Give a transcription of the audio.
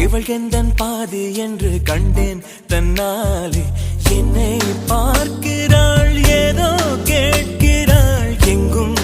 இவள் எந்தன் பாதி என்று கண்டேன் தன்னாலே. என்னை பார்க்கிறாள், ஏதோ கேட்கிறாள், எங்கும்